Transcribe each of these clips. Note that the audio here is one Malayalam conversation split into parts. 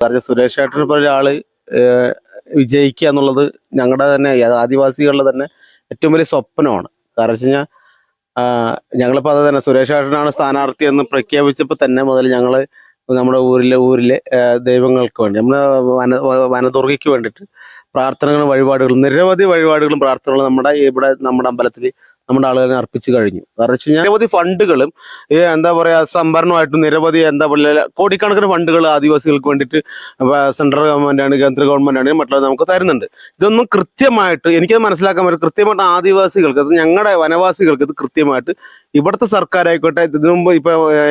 കാരണം സുരേഷ് ഏട്ടനെ പോലെ ഒരാള് വിജയിക്കുക എന്നുള്ളത് ഞങ്ങളുടെ തന്നെ ആദിവാസികളുടെ തന്നെ ഏറ്റവും വലിയ സ്വപ്നമാണ്. കാരണം വെച്ച് കഴിഞ്ഞാൽ ഞങ്ങളിപ്പോൾ അത് തന്നെ സുരേഷ് ഏട്ടനാണ് സ്ഥാനാർത്ഥി എന്ന് പ്രഖ്യാപിച്ചപ്പോൾ തന്നെ മുതൽ ഞങ്ങൾ നമ്മുടെ ഊരിലെ ദൈവങ്ങൾക്ക് വേണ്ടി നമ്മുടെ വനദുർഗയ്ക്ക് വേണ്ടിയിട്ട് പ്രാർത്ഥനകളും വഴിപാടുകളും നിരവധി വഴിപാടുകളും പ്രാർത്ഥനകളും നമ്മുടെ അമ്പലത്തിൽ നമ്മുടെ ആളുകളെ അർപ്പിച്ചു കഴിഞ്ഞു. കാരണം വെച്ച് കഴിഞ്ഞാൽ നിരവധി ഫണ്ടുകളും എന്താ പറയുക സംഭരണമായിട്ടും നിരവധി എന്താ പറയുക കോടിക്കണക്കിന് ഫണ്ടുകൾ ആദിവാസികൾക്ക് വേണ്ടിയിട്ട് സെൻട്രൽ ഗവൺമെൻറ് കേന്ദ്ര ഗവൺമെൻറ് മറ്റുള്ളത് നമുക്ക് തരുന്നുണ്ട്. ഇതൊന്നും കൃത്യമായിട്ട് എനിക്കത് മനസ്സിലാക്കാൻ പറ്റും. കൃത്യമായിട്ട് ആദിവാസികൾക്ക് അത് ഞങ്ങളുടെ വനവാസികൾക്ക് ഇത് കൃത്യമായിട്ട് ഇവിടുത്തെ സർക്കാരായിക്കോട്ടെ ഇതിനു മുമ്പ് ഇപ്പൊ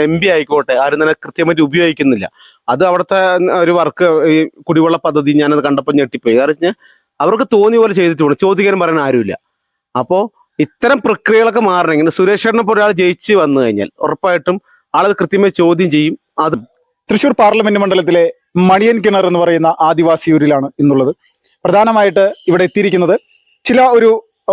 MP ആയിക്കോട്ടെ ആരും തന്നെ കൃത്യമായിട്ട് ഉപയോഗിക്കുന്നില്ല. അത് അവിടുത്തെ ഒരു വർക്ക് ഈ കുടിവെള്ള പദ്ധതി ഞാനത് കണ്ടപ്പോൾ ഞെട്ടിപ്പോയി. കാരണം വെച്ചാൽ അവർക്ക് തോന്നിയ പോലെ ചെയ്തിട്ട് പോകണം, ചോദിക്കാനും പറയാൻ ആരുമില്ല. അപ്പോൾ ഇത്തരം പ്രക്രിയകളൊക്കെ മാറണമെങ്കിൽ സുരേഷ് ഏട്ടനെ പോലെ ഒരാൾ ജയിച്ച് വന്നു കഴിഞ്ഞാൽ ഉറപ്പായിട്ടും ആളത് കൃത്യമായി ചോദ്യം ചെയ്യും. അത് തൃശ്ശൂർ പാർലമെന്റ് മണ്ഡലത്തിലെ മണിയൻ കിണർ എന്ന് പറയുന്ന ആദിവാസി ഊരിലാണ് ഇന്നുള്ളത്. പ്രധാനമായിട്ട് ഇവിടെ എത്തിയിരിക്കുന്നത് ചില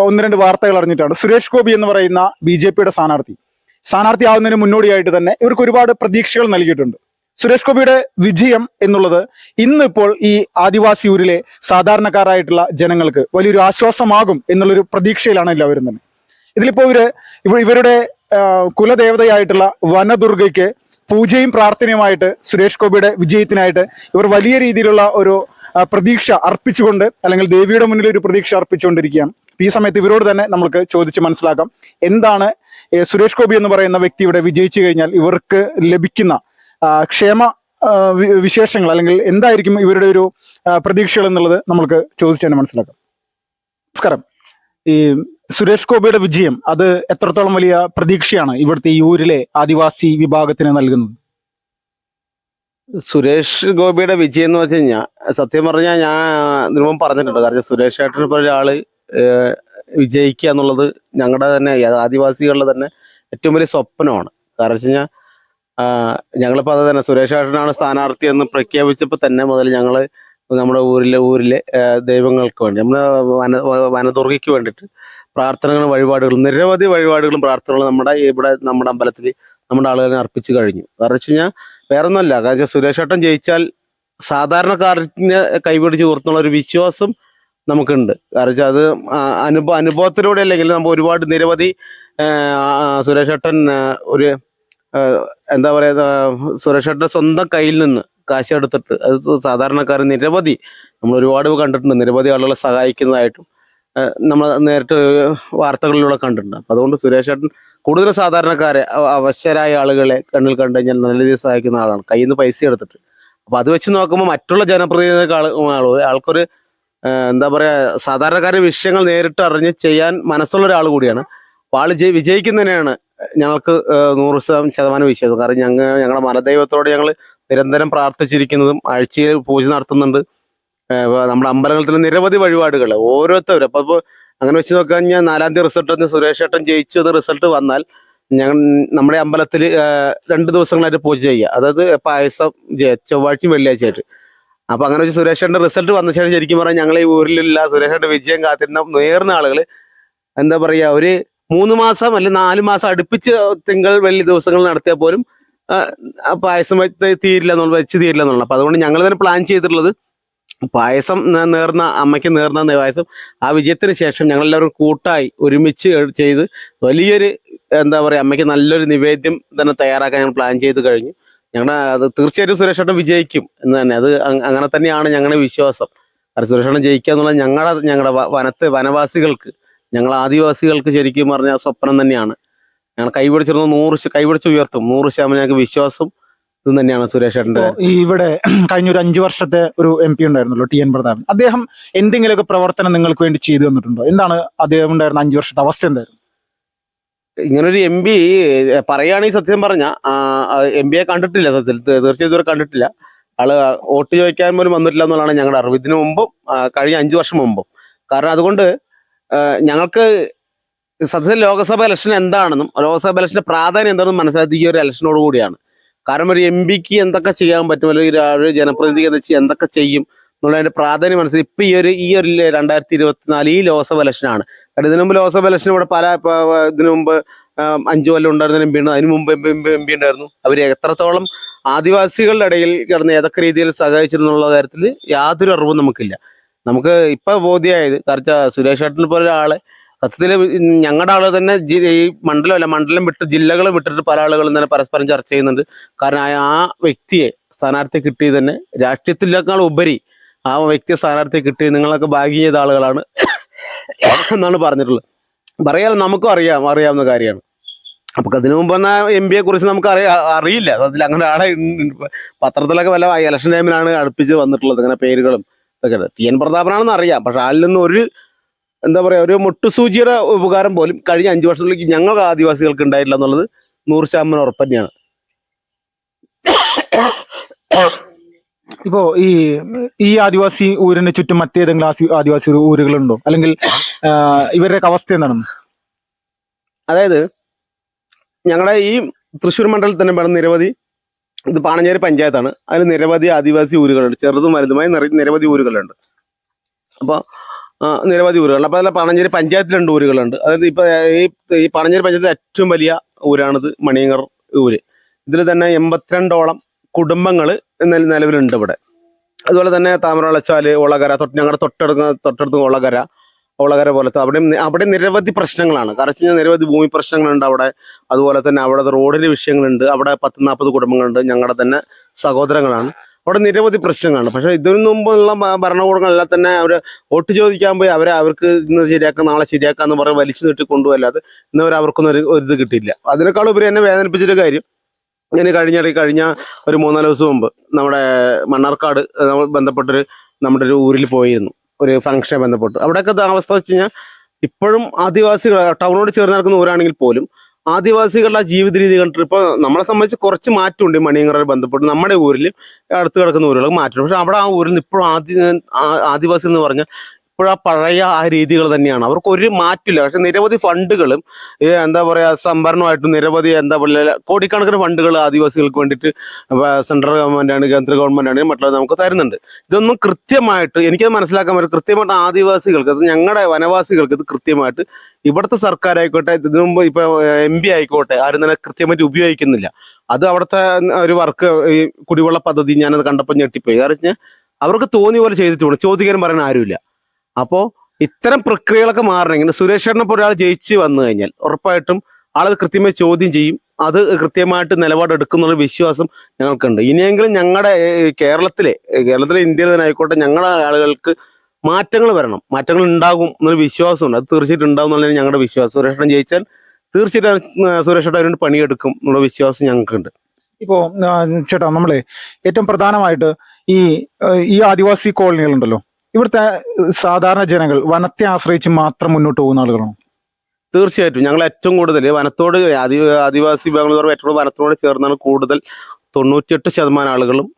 ഒന്ന് രണ്ട് വാർത്തകൾ അറിഞ്ഞിട്ടാണ്. സുരേഷ് ഗോപി എന്ന് പറയുന്ന BJPയുടെ സ്ഥാനാർത്ഥിയാവുന്നതിന് മുന്നോടിയായിട്ട് തന്നെ ഇവർക്ക് ഒരുപാട് പ്രതീക്ഷകൾ നൽകിയിട്ടുണ്ട്. സുരേഷ് ഗോപിയുടെ വിജയം എന്നുള്ളത് ഇന്നിപ്പോൾ ഈ ആദിവാസി ഊരിലെ സാധാരണക്കാരായിട്ടുള്ള ജനങ്ങൾക്ക് വലിയൊരു ആശ്വാസമാകും എന്നുള്ളൊരു പ്രതീക്ഷയിലാണ് എല്ലാവരും തന്നെ. ഇതിലിപ്പോ ഇവരുടെ കുലദേവതയായിട്ടുള്ള വനദുർഗയ്ക്ക് പൂജയും പ്രാർത്ഥനയുമായിട്ട് സുരേഷ് ഗോപിയുടെ വിജയത്തിനായിട്ട് ഇവർ വലിയ രീതിയിലുള്ള ഒരു പ്രതീക്ഷ അർപ്പിച്ചുകൊണ്ട് അല്ലെങ്കിൽ ദേവിയുടെ മുന്നിൽ ഒരു പ്രതീക്ഷ അർപ്പിച്ചുകൊണ്ടിരിക്കുകയാണ്. ഈ സമയത്ത് ഇവരോട് തന്നെ നമുക്ക് ചോദിച്ച് മനസ്സിലാക്കാം എന്താണ് സുരേഷ് ഗോപി എന്ന് പറയുന്ന വ്യക്തി ഇവിടെ വിജയിച്ചു കഴിഞ്ഞാൽ ഇവർക്ക് ലഭിക്കുന്ന ക്ഷേമ വിശേഷങ്ങൾ അല്ലെങ്കിൽ എന്തായിരിക്കും ഇവരുടെ ഒരു പ്രതീക്ഷകൾ എന്നുള്ളത് നമുക്ക് ചോദിച്ചു തന്നെ മനസ്സിലാക്കാം. നമസ്കാരം. ഈ സുരേഷ് ഗോപിയുടെ വിജയം അത് എത്രത്തോളം വലിയ പ്രതീക്ഷയാണ് ഇവിടുത്തെ ഈ ഊരിലെ ആദിവാസി വിഭാഗത്തിന് നൽകുന്നത്? സുരേഷ് ഗോപിയുടെ വിജയം എന്ന് വെച്ച് കഴിഞ്ഞാൽ സത്യം പറഞ്ഞാൽ ഞാൻ ഇതിനുമുമ്പ് പറഞ്ഞിട്ടുണ്ട്. കാരണം സുരേഷ് ഏട്ടനെ പോലെ ഒരാള് വിജയിക്കുക എന്നുള്ളത് ഞങ്ങളുടെ തന്നെ ആദിവാസികളുടെ തന്നെ ഏറ്റവും വലിയ സ്വപ്നമാണ്. കാരണം വെച്ച് കഴിഞ്ഞാൽ ഞങ്ങളിപ്പോൾ അത് തന്നെ സുരേഷ് ഏട്ടനാണ് സ്ഥാനാർത്ഥി എന്ന് പ്രഖ്യാപിച്ചപ്പോൾ തന്നെ മുതൽ ഞങ്ങൾ നമ്മുടെ ഊരിലെ ദൈവങ്ങൾക്ക് വേണ്ടി നമ്മുടെ വനദുർഗയ്ക്ക് വേണ്ടിയിട്ട് പ്രാർത്ഥനകളും വഴിപാടുകളും നിരവധി വഴിപാടുകളും പ്രാർത്ഥനകളും നമ്മുടെ അമ്പലത്തിൽ നമ്മുടെ ആളുകളെ അർപ്പിച്ചു കഴിഞ്ഞു. കാരണം വെച്ച് കഴിഞ്ഞാൽ വേറെ ഒന്നുമല്ല. കാരണം സുരേഷ് ഏട്ടൻ ജയിച്ചാൽ സാധാരണക്കാരനെ കൈപിടിച്ച് ഉയർത്തുന്ന ഒരു വിശ്വാസം നമുക്കുണ്ട്. കാരണം വെച്ചാൽ അത് അനുഭവത്തിലൂടെ അല്ലെങ്കിൽ നമ്മൾ ഒരുപാട് നിരവധി സുരേഷ് ഏട്ടൻ ഒരു എന്താ പറയുക സുരേഷ് ഏട്ടൻ്റെ സ്വന്തം കയ്യിൽ നിന്ന് കാശ് എടുത്തിട്ട് അത് സാധാരണക്കാർ നിരവധി നമ്മൾ ഒരുപാട് കണ്ടിട്ടുണ്ട്. നിരവധി ആളുകളെ സഹായിക്കുന്നതായിട്ടും നമ്മൾ നേരിട്ട് വാർത്തകളിലൂടെ കണ്ടിട്ടുണ്ട്. അപ്പം അതുകൊണ്ട് സുരേഷ് ഏട്ടൻ കൂടുതൽ സാധാരണക്കാരെ അവശരായ ആളുകളെ കണ്ണിൽ കണ്ടു കഴിഞ്ഞാൽ നല്ല രീതിയിൽ സഹായിക്കുന്ന ആളാണ്, കയ്യിൽ നിന്ന് പൈസ എടുത്തിട്ട്. അപ്പം അത് വെച്ച് നോക്കുമ്പോൾ മറ്റുള്ള ജനപ്രതിനിധികൾക്ക് ആൾക്കൊരു എന്താ പറയുക സാധാരണക്കാരുടെ വിഷയങ്ങൾ നേരിട്ട് അറിഞ്ഞ് ചെയ്യാൻ മനസ്സുള്ള ഒരാൾ കൂടിയാണ്. അപ്പോൾ ആൾ വിജയിക്കുന്നതിനെയാണ് ഞങ്ങൾക്ക് 100% വിശ്വാസം. കാരണം ഞങ്ങളുടെ മനദൈവത്തോട് ഞങ്ങൾ നിരന്തരം പ്രാർത്ഥിച്ചിരിക്കുന്നതും ആഴ്ചയിൽ പൂജ നടത്തുന്നുണ്ട്. നമ്മുടെ അമ്പലങ്ങളിൽ നിരവധി വഴിപാടുകൾ ഓരോരുത്തരും അപ്പോൾ അങ്ങനെ വെച്ച് നോക്കാൻ കഴിഞ്ഞാൽ 4-ാം തീയതി റിസൾട്ട് സുരേഷ് ഏട്ടൻ ജയിച്ചത് റിസൾട്ട് വന്നാൽ നമ്മുടെ അമ്പലത്തിൽ 2 ദിവസങ്ങളായിട്ട് പൂജ ചെയ്യുക. അതായത് പായസം ചൊവ്വാഴ്ചയും വെള്ളിയാഴ്ചയായിട്ട്. അപ്പൊ അങ്ങനെ വെച്ച് സുരേഷ് ഏട്ടൻ്റെ റിസൾട്ട് വന്ന ശേഷം ശരിക്കും പറഞ്ഞാൽ ഞങ്ങൾ ഈ ഊരിലില്ല സുരേഷ് ഏട്ടൻ്റെ വിജയം കാത്തിരുന്ന നേർന്ന ആളുകൾ എന്താ പറയുക ഒരു 3 മാസം അല്ലെങ്കിൽ 4 മാസം അടുപ്പിച്ച് തിങ്കൾ വെള്ളി ദിവസങ്ങൾ നടത്തിയാൽ പോലും പായസം വെച്ച് തീരില്ല എന്നുള്ളത്. അപ്പൊ അതുകൊണ്ട് ഞങ്ങൾ തന്നെ പ്ലാൻ ചെയ്തിട്ടുള്ളത് പായസം അമ്മയ്ക്ക് നേർന്ന പായസം ആ വിജയത്തിന് ശേഷം ഞങ്ങളെല്ലാവരും കൂട്ടായി ഒരുമിച്ച് ചെയ്ത് വലിയൊരു എന്താ പറയുക അമ്മയ്ക്ക് നല്ലൊരു നിവേദ്യം തന്നെ തയ്യാറാക്കാൻ ഞങ്ങൾ പ്ലാൻ ചെയ്ത് കഴിഞ്ഞു. അത് തീർച്ചയായിട്ടും സുരേഷ് ഏട്ടൻ വിജയിക്കും എന്ന് തന്നെ അത് അങ്ങനെ തന്നെയാണ് ഞങ്ങളുടെ വിശ്വാസം. കാരണം സുരേഷ് ഏട്ടൻ ജയിക്കുക എന്നുള്ളത് ഞങ്ങളുടെ വനവാസികൾക്ക് ഞങ്ങൾ ആദിവാസികൾക്ക് ശരിക്കും പറഞ്ഞാൽ സ്വപ്നം തന്നെയാണ്. ഞങ്ങൾ കൈപിടിച്ച് ഉയർത്തും 100% ഞങ്ങൾക്ക് വിശ്വാസം ഇത് തന്നെയാണ് സുരേഷ് ഏട്ടൻ്റെ. ഇവിടെ കഴിഞ്ഞ ഒരു 5 വർഷത്തെ ഒരു MP ഉണ്ടായിരുന്നല്ലോ TN പ്രതാപൻ, അദ്ദേഹം എന്തെങ്കിലുമൊക്കെ പ്രവർത്തനം നിങ്ങൾക്ക് വേണ്ടി ചെയ്തു തന്നിട്ടുണ്ടോ? എന്താണ് അദ്ദേഹം ഉണ്ടായിരുന്ന 5 വർഷത്തെ അവസ്ഥ എന്തായിരുന്നു? ഇങ്ങനൊരു MP പറയുകയാണെങ്കിൽ സത്യം പറഞ്ഞാൽ MP കണ്ടിട്ടില്ല. സത്യത്തിൽ തീർച്ചയായും ഇതുവരെ കണ്ടിട്ടില്ല. ആള് വോട്ട് ചോദിക്കാൻ പോലും വന്നിട്ടില്ല എന്നുള്ളതാണ് ഞങ്ങളുടെ അറിവ്. ഇതിനു മുമ്പും കഴിഞ്ഞ 5 വർഷം മുമ്പും. കാരണം അതുകൊണ്ട് ഞങ്ങൾക്ക് സത്യത്തിൽ ലോക്സഭ ഇലക്ഷൻ എന്താണെന്നും ലോക്സഭ ഇലക്ഷന്റെ പ്രാധാന്യം എന്താണെന്നും മനസ്സിലാക്കി ഈ ഒരു ഇലക്ഷനോട് കൂടിയാണ്. കാരണം ഒരു MP എന്തൊക്കെ ചെയ്യാൻ പറ്റും അല്ലെങ്കിൽ ഒരു ജനപ്രതിനിധിക്ക് എന്തൊക്കെ ചെയ്യും എന്നുള്ളതിന്റെ പ്രാധാന്യം മനസ്സിലാക്കി ഇപ്പൊ ഈ ഒരു 2024 ഈ ലോക്സഭ ഇലക്ഷനാണ്. കാരണം ഇതിനു മുമ്പ് ലോക്സഭ ഇലക്ഷൻ ഇവിടെ ഇതിനു മുമ്പ് 5 കൊല്ലം ഉണ്ടായിരുന്ന എം പി ഉണ്ട്, അതിന് മുമ്പ് എം പി ഉണ്ടായിരുന്നു. അവർ എത്രത്തോളം ആദിവാസികളുടെ ഇടയിൽ കിടന്ന് ഏതൊക്കെ രീതിയിൽ സഹായിച്ചിരുന്നുള്ള കാര്യത്തിൽ യാതൊരു അറിവും നമുക്കില്ല. നമുക്ക് ഇപ്പൊ ബോധ്യമായത് കാരണം സുരേഷ് ഏട്ടനെ പോലെ ഒരാളെ സത്യത്തിൽ ഞങ്ങളുടെ ആള് തന്നെ ഈ മണ്ഡലമല്ല, മണ്ഡലം വിട്ട് ജില്ലകൾ വിട്ടിട്ട് പല ആളുകളും തന്നെ പരസ്പരം ചർച്ച ചെയ്യുന്നുണ്ട്. കാരണം ആ വ്യക്തിയെ സ്ഥാനാർത്ഥി കിട്ടിയത് തന്നെ രാഷ്ട്രീയത്തിലേക്കാൾ ഉപരി ആ വ്യക്തിയെ സ്ഥാനാർത്ഥി കിട്ടി നിങ്ങളൊക്കെ ഭാഗ്യം ചെയ്ത ആളുകളാണ് എന്നാണ് പറഞ്ഞിട്ടുള്ളത്. പറയാൻ നമുക്കും അറിയാവുന്ന കാര്യമാണ്. അപ്പൊ അതിനു മുമ്പ് എന്നാ എം പിയെ കുറിച്ച് നമുക്ക് അറിയില്ല. അതിൽ അങ്ങനെ ആളെ പത്രത്തിലൊക്കെ വല്ല ഇലക്ഷൻ ടൈമിലാണ് അടുപ്പിച്ച് വന്നിട്ടുള്ളത് ഇങ്ങനെ പേരുകളും ഇതൊക്കെ. TN പ്രതാപനാണെന്ന് അറിയാം, പക്ഷെ അതിൽ നിന്ന് ഒരു എന്താ പറയാ ഒരു മുട്ടുസൂചിയുടെ ഉപകാരം പോലും കഴിഞ്ഞ 5 വർഷത്തിലേക്ക് ഞങ്ങൾക്ക് ആദിവാസികൾക്ക് ഉണ്ടായിട്ടില്ല എന്നുള്ളത് 100% ഉറപ്പ് തന്നെയാണ്. ഇപ്പോ ഈ ആദിവാസി ഊരിന് ചുറ്റും മറ്റേതെങ്കിലും ആദിവാസി ഊരുകളുണ്ടോ, അല്ലെങ്കിൽ ഇവരുടെ അവസ്ഥ എന്താണെന്ന്? അതായത് ഞങ്ങളുടെ ഈ തൃശ്ശൂർ മണ്ഡലത്തിൽ തന്നെ വേണം നിരവധി, ഇത് പാണഞ്ചേരി പഞ്ചായത്താണ്, അതിൽ നിരവധി ആദിവാസി ഊരുകളുണ്ട്, ചെറുതും വലുതുമായി നിരവധി ഊരുകളുണ്ട്. അപ്പോൾ നിരവധി ഊരുകളുണ്ട്. അപ്പോൾ അതിൽ പാണഞ്ചേരി പഞ്ചായത്തിൽ 2 ഊരുകളുണ്ട്. അതായത് ഇപ്പോൾ ഈ പാണഞ്ചേരി പഞ്ചായത്തിൽ ഏറ്റവും വലിയ ഊരാണിത് മണിയങ്കർ ഊര്. ഇതിൽ തന്നെ 82ഓളം കുടുംബങ്ങൾ നിലവിലുണ്ട് ഇവിടെ. അതുപോലെ തന്നെ താമരവളച്ചാൽ, ഒളകര, ഞങ്ങളുടെ തൊട്ടടുത്ത് ഒളകര പോലത്തെ അവിടെ നിരവധി പ്രശ്നങ്ങളാണ്. കാരണം വെച്ച് കഴിഞ്ഞാൽ നിരവധി ഭൂമി പ്രശ്നങ്ങളുണ്ട് അവിടെ. അതുപോലെ തന്നെ അവിടെ റോഡിന്റെ വിഷയങ്ങളുണ്ട്. അവിടെ 10-40 കുടുംബങ്ങളുണ്ട്, ഞങ്ങളുടെ തന്നെ സഹോദരങ്ങളാണ്. അവിടെ നിരവധി പ്രശ്നങ്ങളാണ്. പക്ഷെ ഇതിനു മുമ്പുള്ള ഭരണകൂടങ്ങളെല്ലാം തന്നെ അവർ വോട്ട് ചോദിക്കാൻ പോയി അവർക്ക് ഇന്ന് ശരിയാക്കാം നാളെ ശരിയാക്കാന്ന് പറഞ്ഞ് വലിച്ചു നീട്ടി കൊണ്ടുപോകല്ലാതെ ഇന്നവരെ അവർക്കൊന്നും ഒരു ഇത് കിട്ടിയില്ല. അതിനേക്കാൾ ഉപരി എന്നെ വേദനിപ്പിച്ചൊരു കാര്യം, ഇങ്ങനെ കഴിഞ്ഞ ഒരു 3-4 ദിവസം മുമ്പ് നമ്മുടെ മണ്ണാർക്കാട് ബന്ധപ്പെട്ടൊരു നമ്മുടെ ഒരു ഊരിൽ പോയിരുന്നു, ഒരു ഫംഗ്ഷനെ ബന്ധപ്പെട്ട്. അവിടെയൊക്കെ അവസ്ഥ വെച്ച് കഴിഞ്ഞാൽ ഇപ്പോഴും ആദിവാസികൾ ടൗണിനോട് ചേർന്ന് നടക്കുന്ന ഊരാണെങ്കിൽ പോലും ആദിവാസികളുടെ ജീവിത രീതി കണ്ടിട്ട് ഇപ്പോൾ നമ്മളെ സംബന്ധിച്ച് കുറച്ച് മാറ്റമുണ്ട്. മണിയങ്കറുമായി ബന്ധപ്പെട്ട് നമ്മുടെ ഊരിൽ അടുത്ത് കിടക്കുന്ന ഊരുകൾക്ക് മാറ്റമുണ്ട്. പക്ഷെ അവിടെ ആ ഊരിൽ നിന്ന് ഇപ്പോഴും ആദിവാസി എന്ന് പറഞ്ഞാൽ ഇപ്പോഴും ആ പഴയ ആ രീതികൾ തന്നെയാണ്. അവർക്ക് ഒരു മാറ്റമില്ല. പക്ഷെ നിരവധി ഫണ്ടുകളും എന്താ പറയുക സംഭരണമായിട്ടും നിരവധി എന്താ പറയുക കോടിക്കണക്കിന് ഫണ്ടുകൾ ആദിവാസികൾക്ക് വേണ്ടിയിട്ട് സെൻട്രൽ ഗവൺമെൻറ്റാണ് കേന്ദ്ര ഗവൺമെൻറ്റാണ് മറ്റുള്ളത് നമുക്ക് തരുന്നുണ്ട്. ഇതൊന്നും കൃത്യമായിട്ട് എനിക്കത് മനസ്സിലാക്കാൻ പറ്റും. കൃത്യമായിട്ട് ആദിവാസികൾക്ക്, അത് ഞങ്ങളുടെ വനവാസികൾക്ക് ഇത് കൃത്യമായിട്ട് ഇവിടുത്തെ സർക്കാരായിക്കോട്ടെ, ഇതിനു മുമ്പ് ഇപ്പൊ MP ആയിക്കോട്ടെ, ആരും തന്നെ കൃത്യമായിട്ട് ഉപയോഗിക്കുന്നില്ല. അത് അവിടുത്തെ ഒരു വർക്ക്, ഈ കുടിവെള്ള പദ്ധതി ഞാനത് കണ്ടപ്പോൾ ഞെട്ടിപ്പോയി. കാരണം വെച്ചാൽ അവർക്ക് തോന്നിയ പോലെ ചെയ്തിട്ട് പോകണം, ചോദിക്കാനും പറയാൻ ആരുമില്ല. അപ്പോൾ ഇത്തരം പ്രക്രിയകളൊക്കെ മാറണമെങ്കിൽ സുരേഷ് ഏട്ടനെ പോലെ ഒരാൾ ജയിച്ച് വന്നു കഴിഞ്ഞാൽ ഉറപ്പായിട്ടും ആളത് കൃത്യമായി ചോദ്യം ചെയ്യും, അത് കൃത്യമായിട്ട് നിലപാടെടുക്കുന്നുള്ള വിശ്വാസം ഞങ്ങൾക്കുണ്ട്. ഇനിയെങ്കിലും ഞങ്ങളുടെ കേരളത്തിലെ ഇന്ത്യയിൽ തന്നെ ആയിക്കോട്ടെ ഞങ്ങളുടെ ആളുകൾക്ക് മാറ്റങ്ങൾ വരണം, മാറ്റങ്ങൾ ഉണ്ടാകും എന്നൊരു വിശ്വാസമുണ്ട്. അത് തീർച്ചയായിട്ടും ഉണ്ടാകും എന്നുള്ളതാണ് ഞങ്ങളുടെ വിശ്വാസം. സുരേഷ് ഏട്ടൻ ജയിച്ചാൽ തീർച്ചയായിട്ടും സുരേഷ് ഏട്ടൻ അതിനോട് പണിയെടുക്കും എന്നുള്ള വിശ്വാസം ഞങ്ങൾക്കുണ്ട്. ഇപ്പോ ചേട്ടാ, നമ്മളെ ഏറ്റവും പ്രധാനമായിട്ട് ഈ ആദിവാസി കോളനികളുണ്ടല്ലോ, ഇവിടുത്തെ സാധാരണ ജനങ്ങൾ വനത്തെ ആശ്രയിച്ച് മാത്രം മുന്നോട്ട് പോകുന്ന ആളുകളാണ്. തീർച്ചയായിട്ടും ഞങ്ങൾ ഏറ്റവും കൂടുതൽ വനത്തോട് ആദിവാസി വിഭാഗങ്ങൾ ഏറ്റവും വനത്തോട് ചേർന്നാണ് കൂടുതൽ 98% ആളുകളും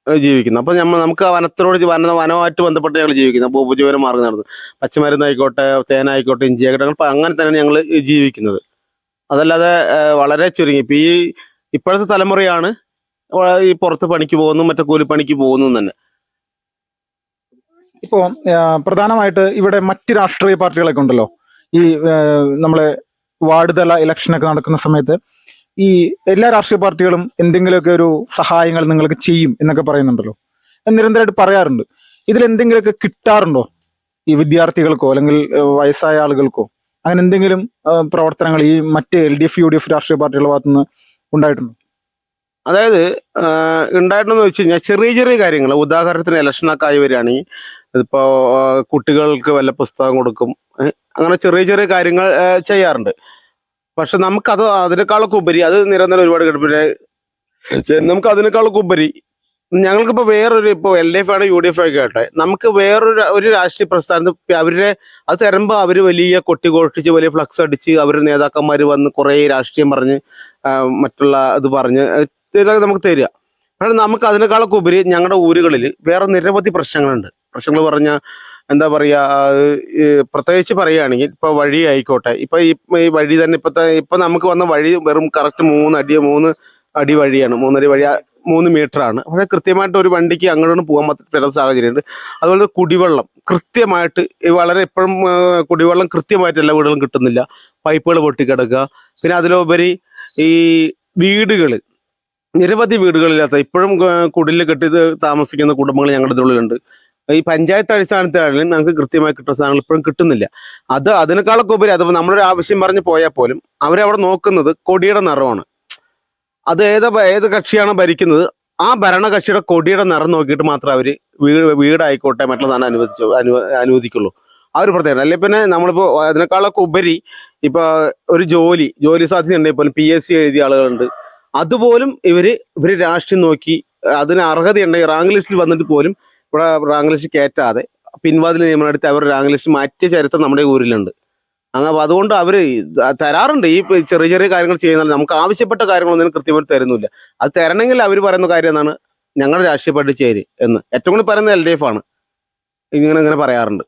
ജീവിക്കുന്നത്. അപ്പൊ നമുക്ക് വനത്തിനോട് വനവുമായിട്ട് ബന്ധപ്പെട്ട് ഞങ്ങൾ ജീവിക്കുന്നത്. അപ്പോൾ ഉപജീവന മാർഗ്ഗം നടന്നത് പച്ചമരുന്നായിക്കോട്ടെ, തേനായിക്കോട്ടെ, ഇഞ്ചി ആയിക്കോട്ടെ, അങ്ങനെ തന്നെയാണ് ഞങ്ങൾ ജീവിക്കുന്നത്. അതല്ലാതെ വളരെ ചുരുങ്ങി ഇപ്പൊ ഇപ്പോഴത്തെ തലമുറയാണ് ഈ പുറത്ത് പണിക്ക് പോകുന്നു, മറ്റേ കൂലിപ്പണിക്ക് പോകുന്നു തന്നെ. ഇപ്പോ പ്രധാനമായിട്ട് ഇവിടെ മറ്റ് രാഷ്ട്രീയ പാർട്ടികളൊക്കെ ഉണ്ടല്ലോ, ഈ നമ്മളെ വാർഡ് തല ഇലക്ഷനൊക്കെ നടക്കുന്ന സമയത്ത് ഈ എല്ലാ രാഷ്ട്രീയ പാർട്ടികളും എന്തെങ്കിലുമൊക്കെ ഒരു സഹായങ്ങൾ നിങ്ങൾക്ക് ചെയ്യും എന്നൊക്കെ പറയുന്നുണ്ടല്ലോ, നിരന്തരമായിട്ട് പറയാറുണ്ട്. ഇതിൽ എന്തെങ്കിലുമൊക്കെ കിട്ടാറുണ്ടോ ഈ വിദ്യാർത്ഥികൾക്കോ അല്ലെങ്കിൽ വയസ്സായ ആളുകൾക്കോ? അങ്ങനെ എന്തെങ്കിലും പ്രവർത്തനങ്ങൾ ഈ മറ്റ് LDF UDF രാഷ്ട്രീയ പാർട്ടികളുടെ ഭാഗത്തുനിന്ന് ഉണ്ടായിട്ടുണ്ടോ? അതായത് ഉണ്ടായിട്ടുണ്ടെന്ന് വെച്ച് കഴിഞ്ഞാൽ ചെറിയ ചെറിയ കാര്യങ്ങൾ, ഉദാഹരണത്തിന് ഇലക്ഷനൊക്കെ ആയി വരികയാണെങ്കിൽ ഇതിപ്പോൾ കുട്ടികൾക്ക് വല്ല പുസ്തകം കൊടുക്കും, അങ്ങനെ ചെറിയ ചെറിയ കാര്യങ്ങൾ ചെയ്യാറുണ്ട്. പക്ഷെ അതിനേക്കാളൊക്കെ ഉപരി അത് നിരന്തരം ഒരുപാട് കിടപ്പില്ലേ, നമുക്ക് അതിനേക്കാളൊക്കെ ഉപരി ഞങ്ങൾക്കിപ്പോൾ ഇപ്പോൾ LDF ആണ് UDF ഒക്കെ ആട്ടെ, നമുക്ക് ഒരു രാഷ്ട്രീയ പ്രസ്ഥാനത്ത് അത് തരുമ്പോൾ അവർ വലിയ കൊട്ടിഘോഷിച്ച് വലിയ ഫ്ലക്സ് അടിച്ച് അവരുടെ നേതാക്കന്മാർ വന്ന് കുറേ രാഷ്ട്രീയം പറഞ്ഞ് മറ്റുള്ള ഇത് പറഞ്ഞ് ഇതൊക്കെ നമുക്ക് തരിക. പക്ഷെ നമുക്ക് അതിനേക്കാളൊക്കെ ഉപരി ഞങ്ങളുടെ ഊരുകളിൽ വേറെ നിരവധി പ്രശ്നങ്ങളുണ്ട്. പ്രശ്നങ്ങൾ പറഞ്ഞാൽ എന്താ പറയുക, പ്രത്യേകിച്ച് പറയുകയാണെങ്കിൽ ഇപ്പൊ വഴി ആയിക്കോട്ടെ, ഈ വഴി തന്നെ ഇപ്പൊ നമുക്ക് വന്ന വഴി വെറും കറക്റ്റ് 3 അടി വഴിയാണ്, 3 അടി വഴി 3 മീറ്ററാണ്. പക്ഷെ കൃത്യമായിട്ട് ഒരു വണ്ടിക്ക് അങ്ങോട്ട് പോകാൻ പറ്റുന്ന സാഹചര്യമുണ്ട്. അതുപോലെ കുടിവെള്ളം കൃത്യമായിട്ട് വളരെ ഇപ്പോഴും കുടിവെള്ളം കൃത്യമായിട്ട് എല്ലാ വീടുകളും കിട്ടുന്നില്ല, പൈപ്പുകൾ പൊട്ടിക്കിടക്കുക, പിന്നെ അതിലുപരി ഈ വീടുകൾ, നിരവധി വീടുകളില്ലാത്ത ഇപ്പോഴും കുടിൽ കെട്ടി താമസിക്കുന്ന കുടുംബങ്ങൾ ഞങ്ങളുടെ ഇതിനുള്ളിലുണ്ട്. ഈ പഞ്ചായത്ത് അടിസ്ഥാനത്തിലാണെങ്കിലും ഞങ്ങൾക്ക് കൃത്യമായി കിട്ടുന്ന സാധനങ്ങൾ ഇപ്പോഴും കിട്ടുന്നില്ല. അതിനേക്കാളൊക്കെ ഉപരി അത് നമ്മളൊരു ആവശ്യം പറഞ്ഞ് പോയാൽ പോലും അവരവിടെ നോക്കുന്നത് കൊടിയുടെ നിറമാണ്. അത് ഏത് കക്ഷിയാണോ ഭരിക്കുന്നത് ആ ഭരണകക്ഷിയുടെ കൊടിയുടെ നിറം നോക്കിയിട്ട് മാത്രമേ അവർ വീടായിക്കോട്ടെ മറ്റുള്ള സാധനം അനുവദിക്കുള്ളൂ. ആ ഒരു പ്രത്യേകത. അല്ലെ പിന്നെ നമ്മളിപ്പോൾ അതിനേക്കാളൊക്കെ ഉപരി ഇപ്പൊ ഒരു ജോലി സാധ്യത ഉണ്ടെങ്കിൽ പോലും PSC എഴുതിയ ആളുകളുണ്ട്. അതുപോലും ഇവര് രാഷ്ട്രീയം നോക്കി അതിന് അർഹതയുണ്ടെങ്കിൽ റാങ്ക് ലിസ്റ്റിൽ വന്നിട്ട് പോലും ഇവിടെ റാങ്ക് ലിസ്റ്റ് കയറ്റാതെ പിൻവാതിൽ നിയമനം എടുത്ത് അവർ റാങ്ക് ലിസ്റ്റ് മാറ്റിയ ചരിത്രം നമ്മുടെ ഊരിലുണ്ട്. അങ്ങനെ അതുകൊണ്ട് അവർ തരാറുണ്ട്. ഈ ചെറിയ ചെറിയ കാര്യങ്ങൾ ചെയ്യുന്നത് നമുക്ക് ആവശ്യപ്പെട്ട കാര്യങ്ങളൊന്നും കൃത്യമായിട്ട് തരുന്നില്ല. അത് തരണമെങ്കിൽ അവർ പറയുന്ന കാര്യം എന്താണ്, ഞങ്ങളുടെ രാഷ്ട്രീയ പാർട്ടി ചേര് എന്ന് ഏറ്റവും കൂടുതൽ പറയുന്നത് LDF ആണ്. ഇങ്ങനെ പറയാറുണ്ട്.